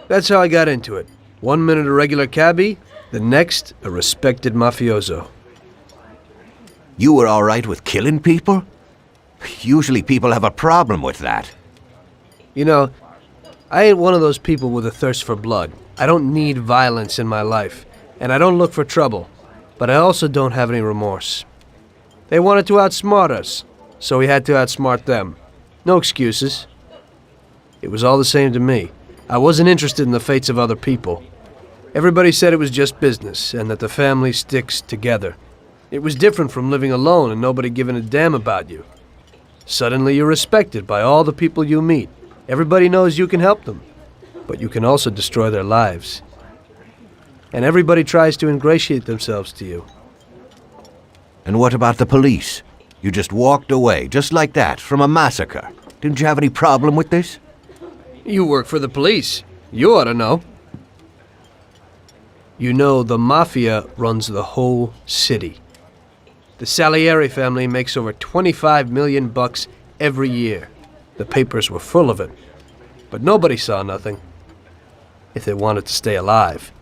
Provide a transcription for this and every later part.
That's how I got into it. 1 minute a regular cabbie, the next a respected mafioso. You were all right with killing people? Usually people have a problem with that. You know, I ain't one of those people with a thirst for blood. I don't need violence in my life, and I don't look for trouble. But I also don't have any remorse. They wanted to outsmart us, so we had to outsmart them. No excuses. It was all the same to me. I wasn't interested in the fates of other people. Everybody said it was just business, and that the family sticks together. It was different from living alone and nobody giving a damn about you. Suddenly you're respected by all the people you meet. Everybody knows you can help them, but you can also destroy their lives. And everybody tries to ingratiate themselves to you. And what about the police? You just walked away, just like that, from a massacre. Didn't you have any problem with this? You work for the police. You ought to know. You know, the Mafia runs the whole city. The Salieri family makes over 25 million bucks every year. The papers were full of it. But nobody saw nothing. If they wanted to stay alive.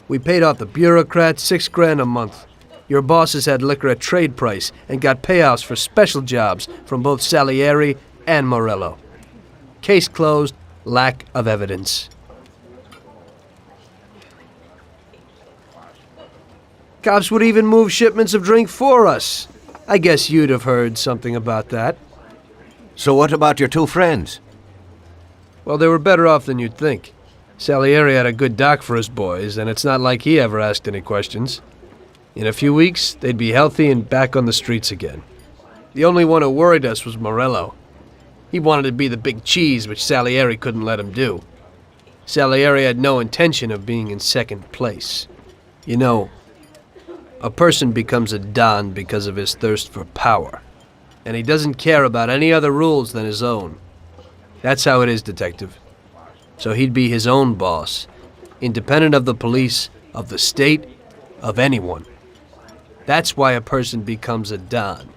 We paid off the bureaucrats $6 grand a month. Your bosses had liquor at trade price and got payouts for special jobs from both Salieri and Morello. Case closed, lack of evidence. Cops would even move shipments of drink for us. I guess you'd have heard something about that. So what about your two friends? Well, they were better off than you'd think. Salieri had a good doc for his boys, and it's not like he ever asked any questions. In a few weeks, they'd be healthy and back on the streets again. The only one who worried us was Morello. He wanted to be the big cheese, which Salieri couldn't let him do. Salieri had no intention of being in second place. You know, a person becomes a Don because of his thirst for power, and he doesn't care about any other rules than his own. That's how it is, Detective. So he'd be his own boss, independent of the police, of the state, of anyone. That's why a person becomes a Don.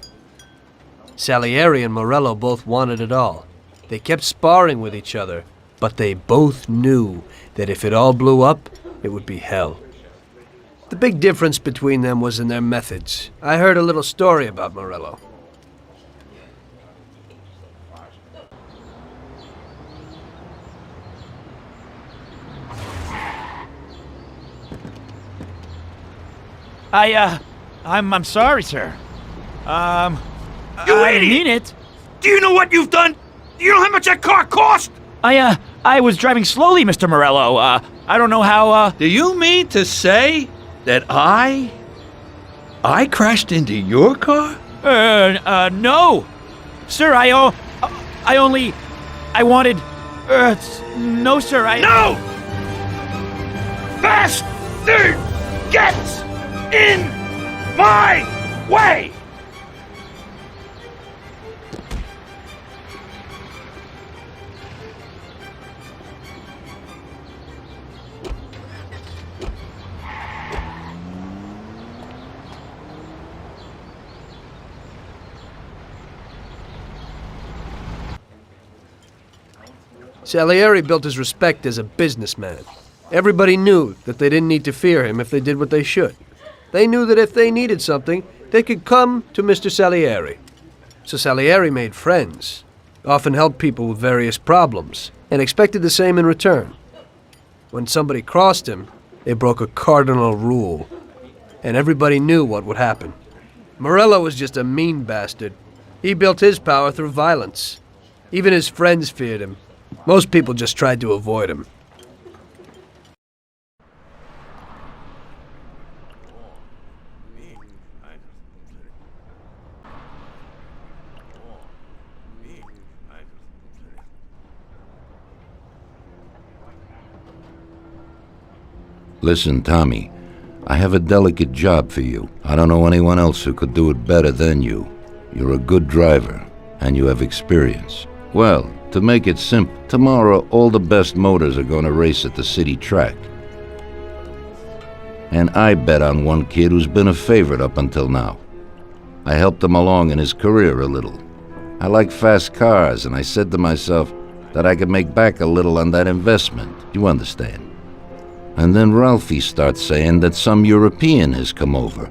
Salieri and Morello both wanted it all. They kept sparring with each other, but they both knew that if it all blew up, it would be hell. The big difference between them was in their methods. I heard a little story about Morello. I'm sorry, sir. You I idiot! mean it. Do you know what you've done? Do you know how much that car cost? I was driving slowly, Mr. Morello. I don't know how, Do you mean to say that I crashed into your car? no. Sir, I wanted, no, sir, No! Bastard gets in my way! Salieri built his respect as a businessman. Everybody knew that they didn't need to fear him if they did what they should. They knew that if they needed something, they could come to Mr. Salieri. So Salieri made friends, often helped people with various problems, and expected the same in return. When somebody crossed him, they broke a cardinal rule, and everybody knew what would happen. Morello was just a mean bastard. He built his power through violence. Even his friends feared him. Most people just tried to avoid him. Listen, Tommy, I have a delicate job for you. I don't know anyone else who could do it better than you. You're a good driver, and you have experience. Well, to make it simple, tomorrow all the best motors are going to race at the city track. And I bet on one kid who's been a favorite up until now. I helped him along in his career a little. I like fast cars, and I said to myself, that I could make back a little on that investment, you understand. And then Ralphie starts saying that some European has come over,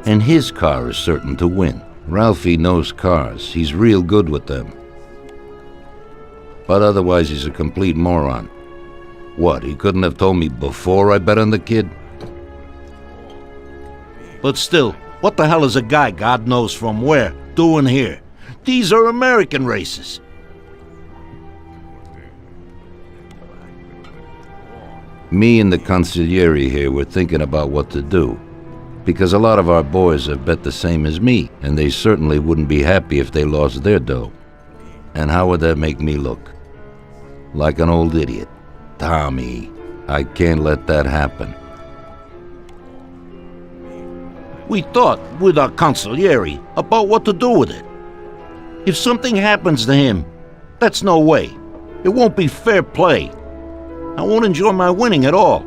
and his car is certain to win. Ralphie knows cars. He's real good with them. But otherwise he's a complete moron. What, he couldn't have told me before I bet on the kid? But still, what the hell is a guy, God knows from where, doing here? These are American races. Me and the consigliere here were thinking about what to do, because a lot of our boys have bet the same as me, and they certainly wouldn't be happy if they lost their dough. And how would that make me look? Like an old idiot. Tommy, I can't let that happen. We thought, with our consigliere, about what to do with it. If something happens to him, that's no way. It won't be fair play. I won't enjoy my winning at all.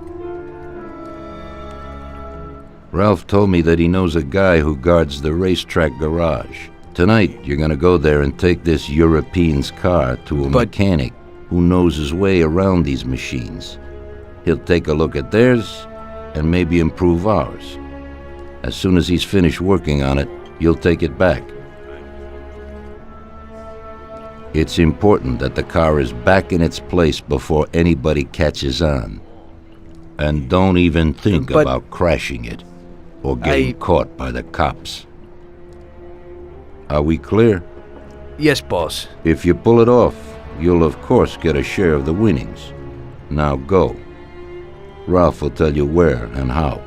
Ralph told me that he knows a guy who guards the racetrack garage. Tonight, you're gonna go there and take this European's car to a mechanic who knows his way around these machines. He'll take a look at theirs and maybe improve ours. As soon as he's finished working on it, you'll take it back. It's important that the car is back in its place before anybody catches on. And don't even think about crashing it or getting caught by the cops. Are we clear? Yes, boss. If you pull it off, you'll of course get a share of the winnings. Now go. Ralph will tell you where and how.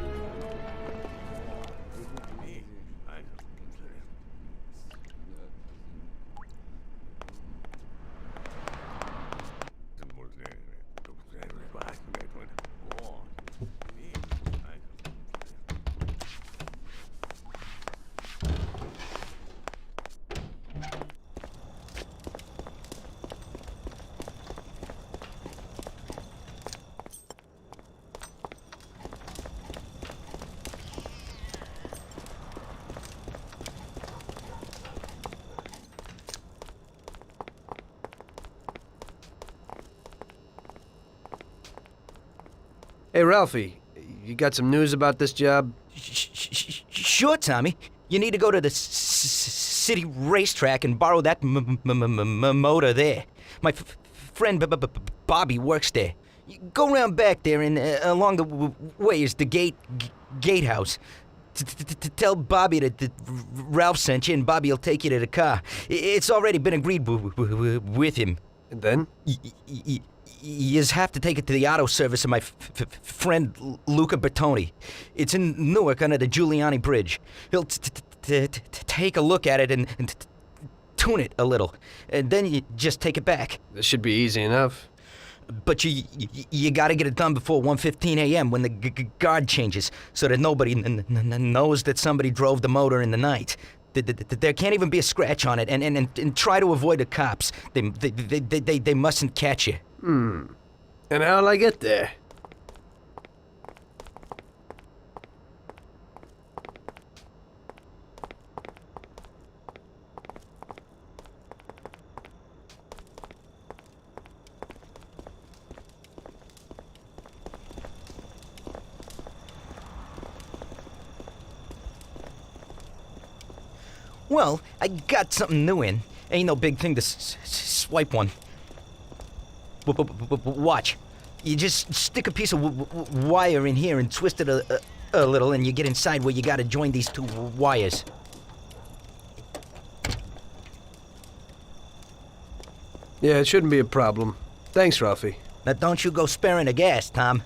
Hey, Ralphie, you got some news about this job? Sure, Tommy. You need to go to the city racetrack and borrow that motor there. My friend Bobby works there. You go around back there and along the way is the gatehouse. Tell Bobby that Ralph sent you and Bobby will take you to the car. It's already been agreed with him. And then? You have to take it to the auto service of my friend Luca Bertoni. It's in Newark under the Giuliani Bridge. He'll take a look at it and tune it a little. And then you just take it back. This should be easy enough. But you gotta get it done before 1:15 a.m. when the guard changes, so that nobody knows that somebody drove the motor in the night. There can't even be a scratch on it, and try to avoid the cops. They mustn't catch you. And how'll I get there? Well, I got something new in. Ain't no big thing to swipe one. Watch. You just stick a piece of wire in here and twist it a little, and you get inside where you gotta join these two wires. Yeah, it shouldn't be a problem. Thanks, Ralphie. Now don't you go sparing the gas, Tom.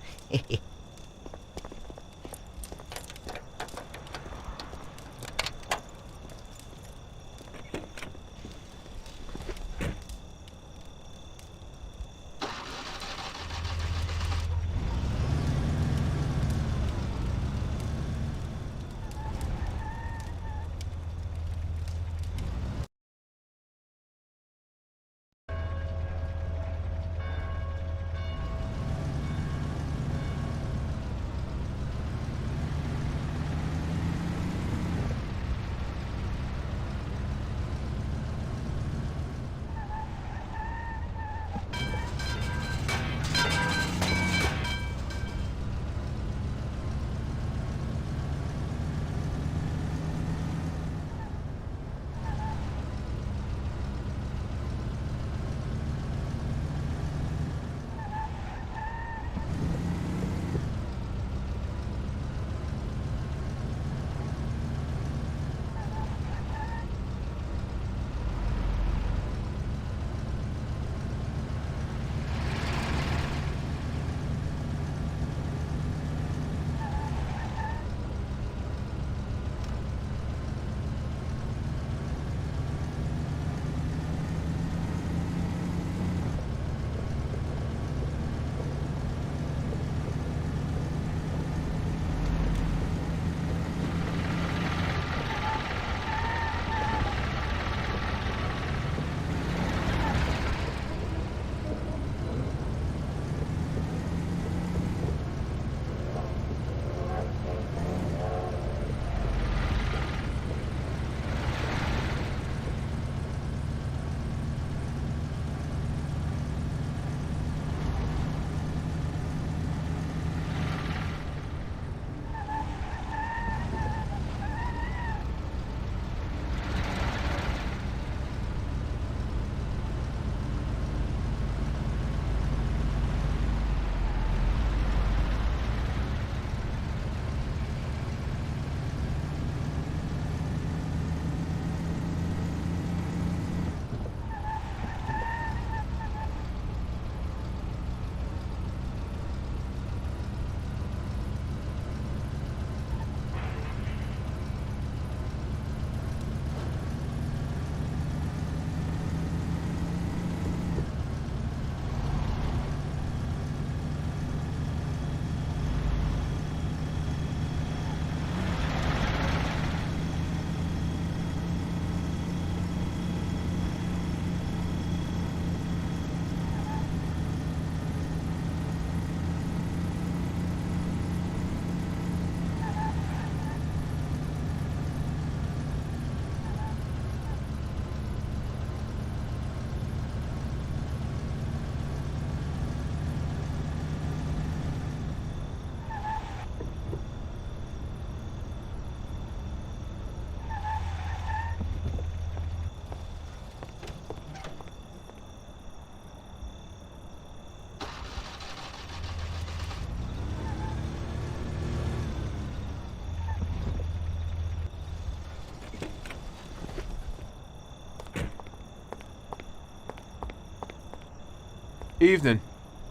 Evening.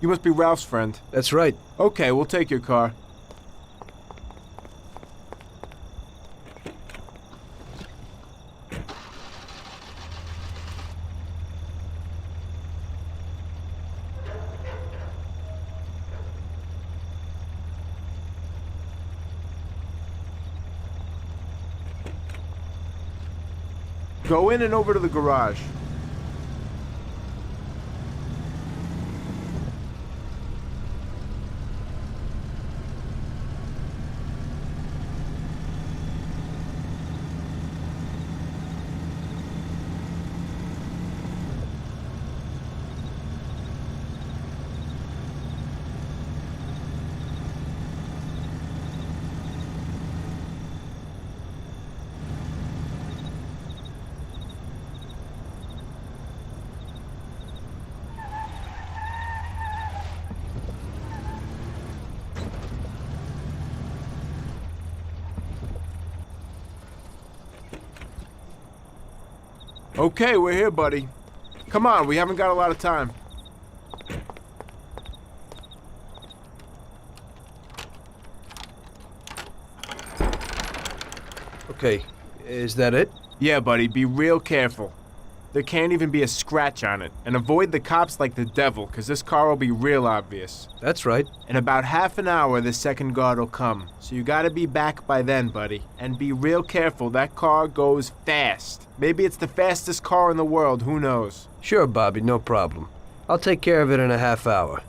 You must be Ralph's friend. That's right. Okay, we'll take your car. Go in and over to the garage. Okay, we're here, buddy. Come on, we haven't got a lot of time. Okay, is that it? Yeah, buddy, be real careful. There can't even be a scratch on it. And avoid the cops like the devil, because this car will be real obvious. That's right. In about half an hour, the second guard will come. So you gotta be back by then, buddy. And be real careful, that car goes fast. Maybe it's the fastest car in the world, who knows? Sure, Bobby, no problem. I'll take care of it in a half hour.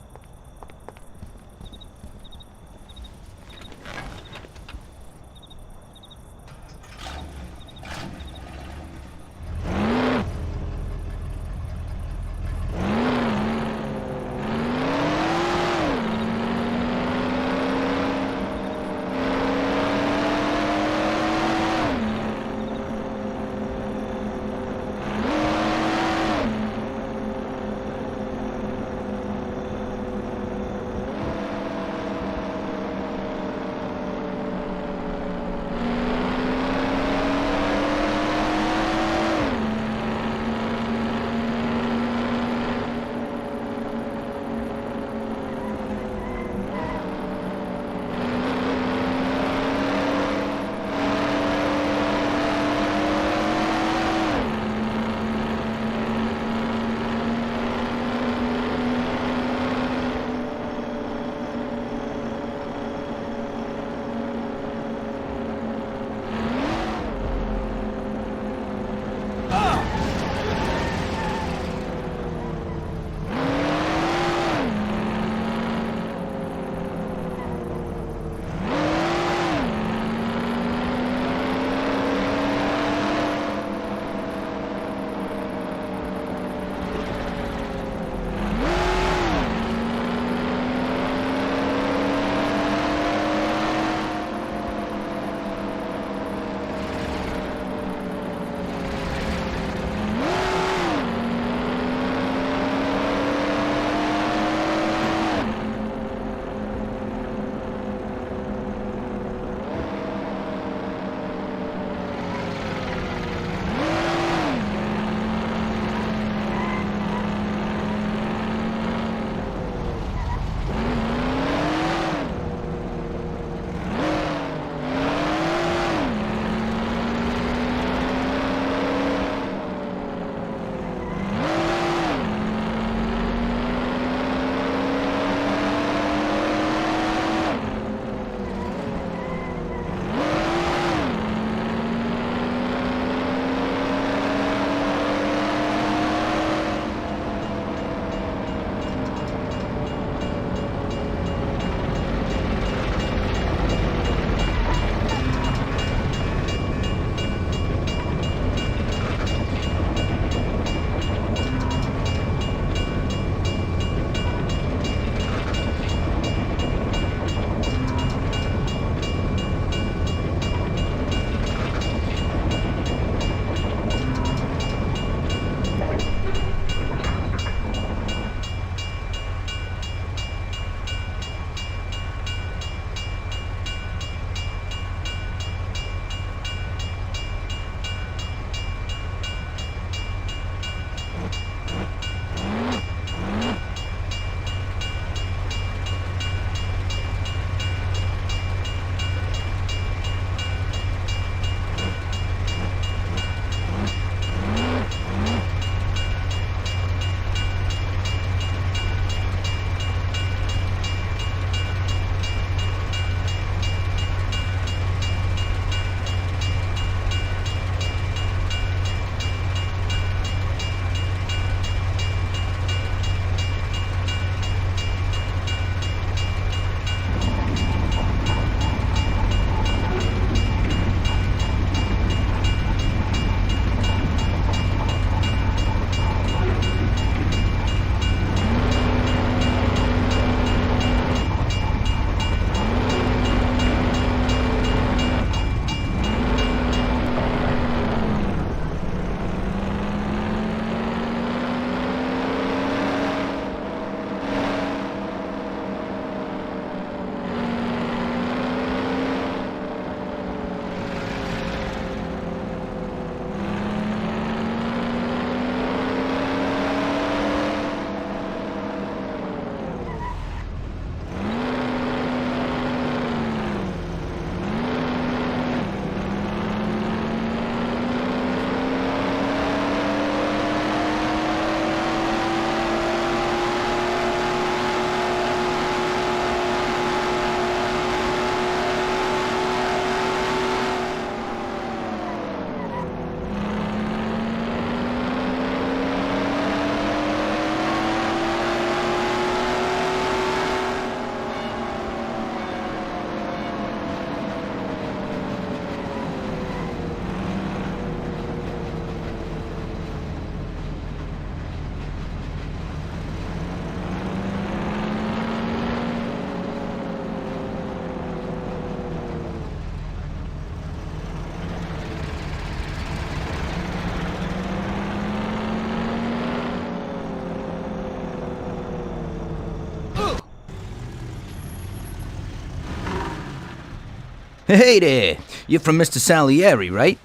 Hey there, you're from Mr. Salieri, right?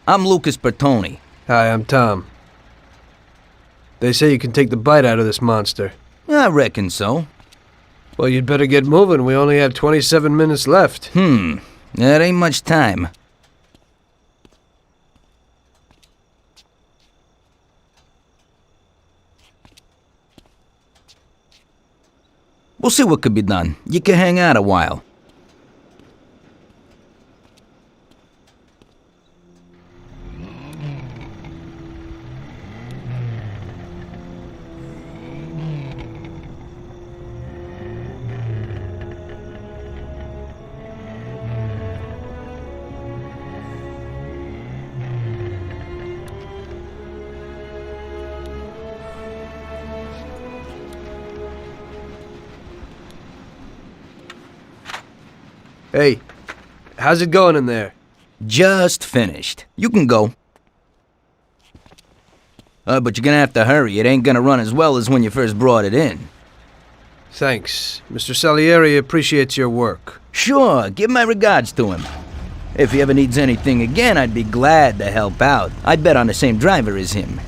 I'm Lucas Bertoni. Hi, I'm Tom. They say you can take the bite out of this monster. I reckon so. Well, you'd better get moving. We only have 27 minutes left. That ain't much time. We'll see what could be done. You can hang out a while. Hey, how's it going in there? Just finished. You can go. But you're gonna have to hurry. It ain't gonna run as well as when you first brought it in. Thanks. Mr. Salieri appreciates your work. Sure, give my regards to him. If he ever needs anything again, I'd be glad to help out. I'd bet on the same driver as him.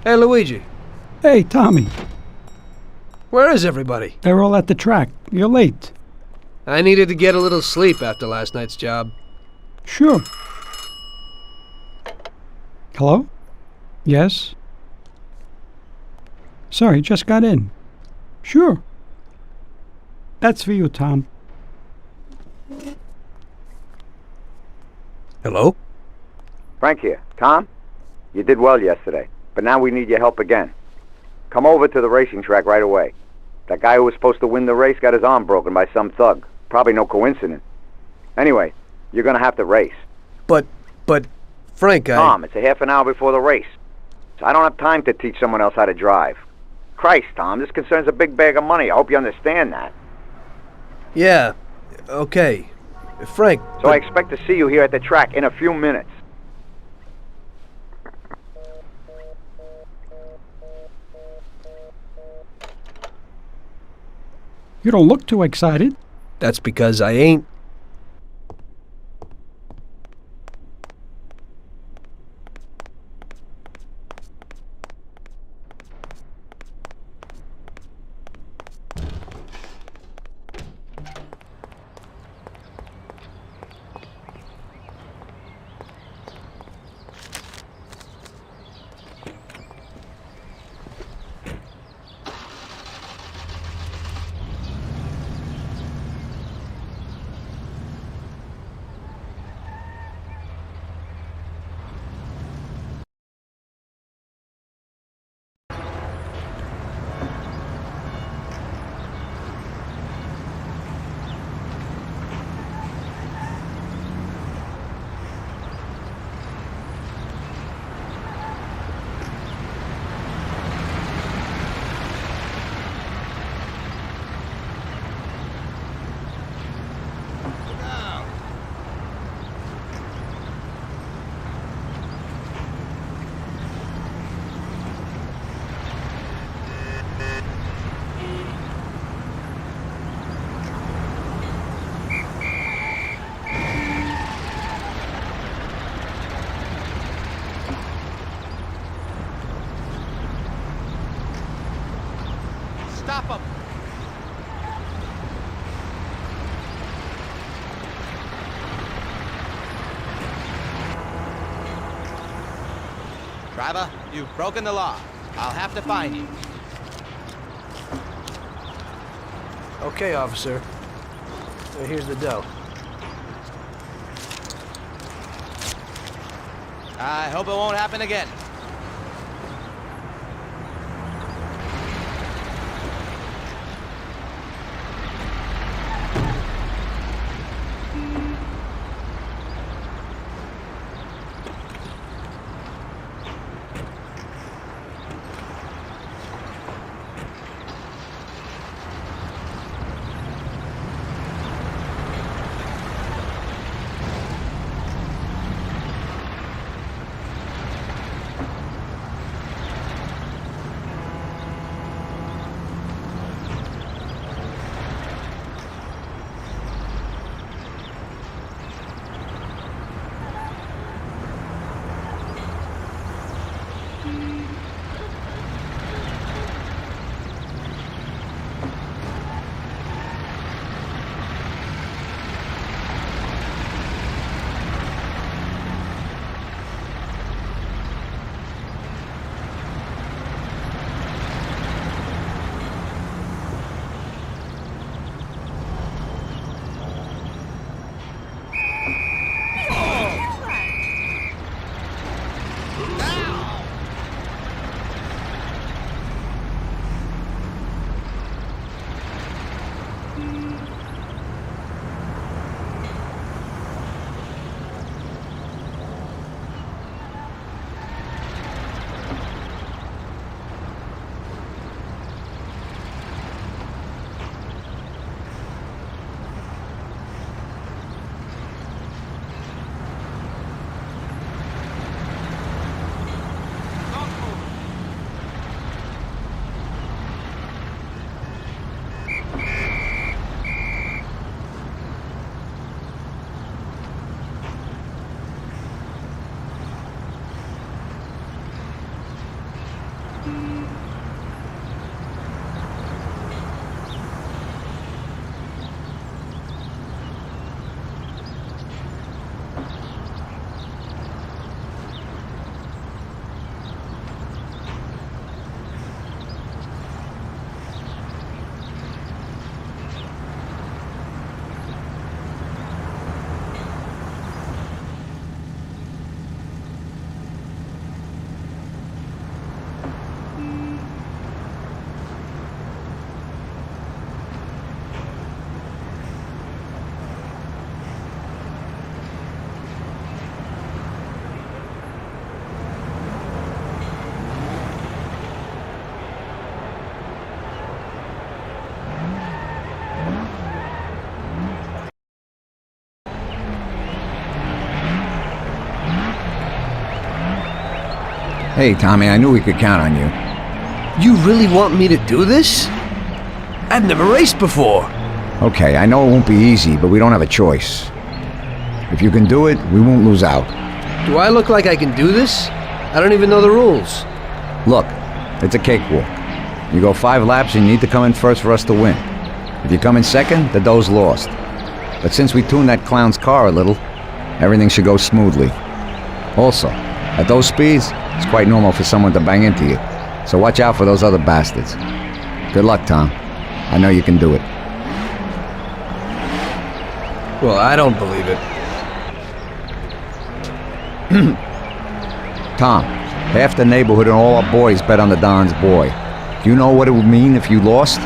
Hey, Luigi. Hey, Tommy. Where is everybody? They're all at the track. You're late. I needed to get a little sleep after last night's job. Sure. Hello? Yes? Sorry, just got in. Sure. That's for you, Tom. Hello? Frank here. Tom? You did well yesterday, but now we need your help again. Come over to the racing track right away. That guy who was supposed to win the race got his arm broken by some thug. Probably no coincidence. Anyway, you're gonna have to race. But, Frank, Tom, it's a half an hour before the race. So I don't have time to teach someone else how to drive. Christ, Tom, this concerns a big bag of money. I hope you understand that. Yeah, okay. Frank... So I expect to see you here at the track in a few minutes. You don't look too excited. That's because I ain't... Stop him! Driver, you've broken the law. I'll have to fine you. Okay, officer. Here's the dough. I hope it won't happen again. Hey, Tommy, I knew we could count on you. You really want me to do this? I've never raced before. Okay, I know it won't be easy, but we don't have a choice. If you can do it, we won't lose out. Do I look like I can do this? I don't even know the rules. Look, it's a cakewalk. You go 5 laps and you need to come in first for us to win. If you come in second, the dough's lost. But since we tuned that clown's car a little, everything should go smoothly. Also, at those speeds, it's quite normal for someone to bang into you. So watch out for those other bastards. Good luck, Tom. I know you can do it. Well, I don't believe it. Tom, half the neighborhood and all our boys bet on the Don's boy. Do you know what it would mean if you lost?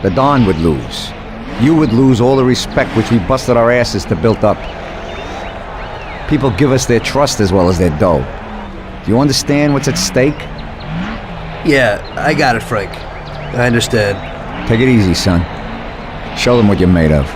The Don would lose. You would lose all the respect which we busted our asses to build up. People give us their trust as well as their dough. Do you understand what's at stake? Yeah, I got it, Frank. I understand. Take it easy, son. Show them what you're made of.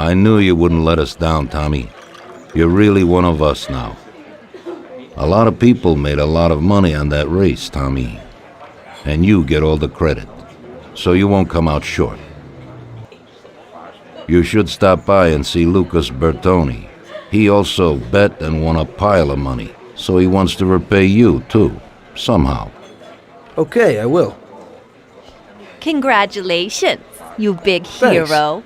I knew you wouldn't let us down, Tommy. You're really one of us now. A lot of people made a lot of money on that race, Tommy. And you get all the credit, so you won't come out short. You should stop by and see Lucas Bertoni. He also bet and won a pile of money, so he wants to repay you, too, somehow. Okay, I will. Congratulations, you big Thanks. hero.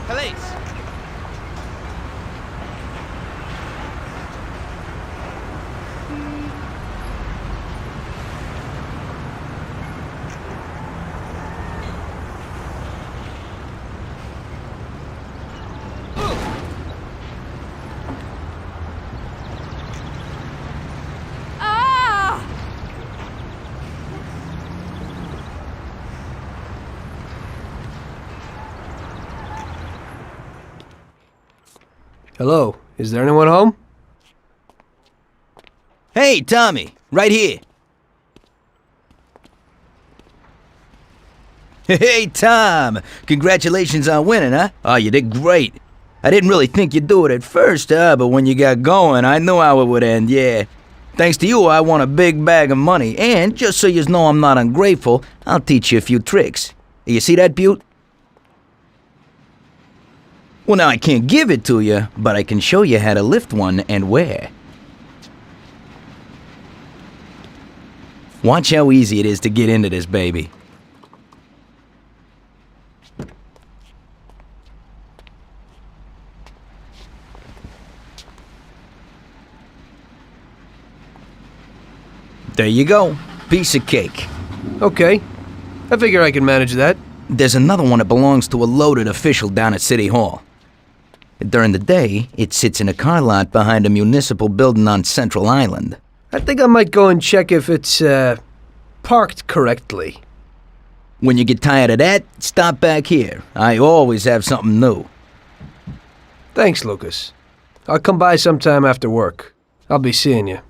Police! Hello, is there anyone home? Hey, Tommy, right here. Hey, Tom, congratulations on winning, huh? Oh, you did great. I didn't really think you'd do it at first, but when you got going, I knew how it would end, yeah. Thanks to you, I won a big bag of money, and just so you know I'm not ungrateful, I'll teach you a few tricks. You see that, Butte? Well, now I can't give it to you, but I can show you how to lift one and where. Watch how easy it is to get into this baby. There you go. Piece of cake. Okay. I figure I can manage that. There's another one that belongs to a loaded official down at City Hall. During the day, it sits in a car lot behind a municipal building on Central Island. I think I might go and check if it's, parked correctly. When you get tired of that, stop back here. I always have something new. Thanks, Lucas. I'll come by sometime after work. I'll be seeing you.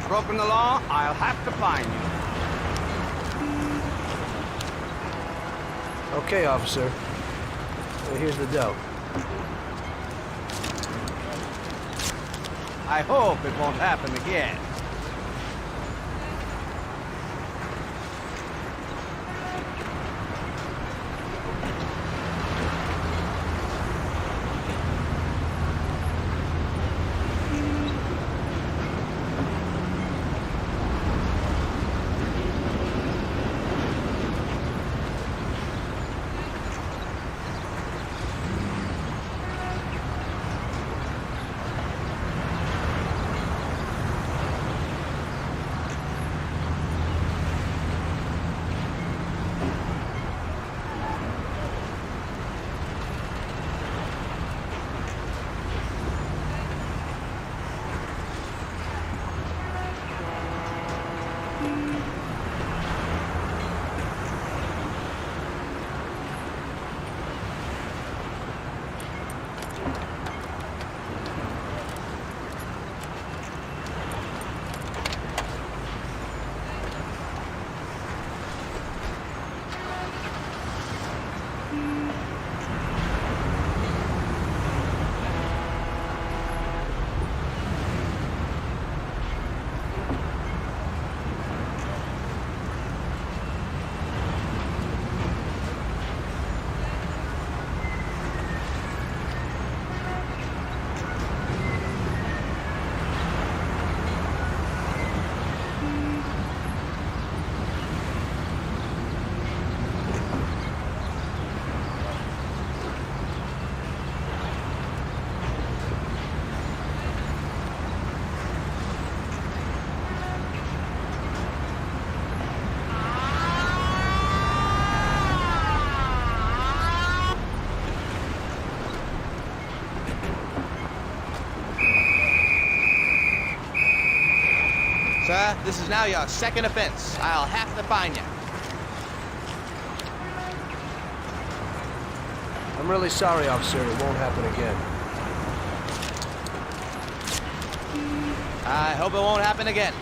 Broken the law, I'll have to fine you. Okay, officer. Here's the dough. I hope it won't happen again. Sir, this is now your second offense. I'll have to fine you. I'm really sorry, officer. It won't happen again. I hope it won't happen again.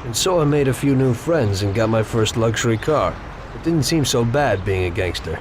And so I made a few new friends and got my first luxury car. It didn't seem so bad being a gangster.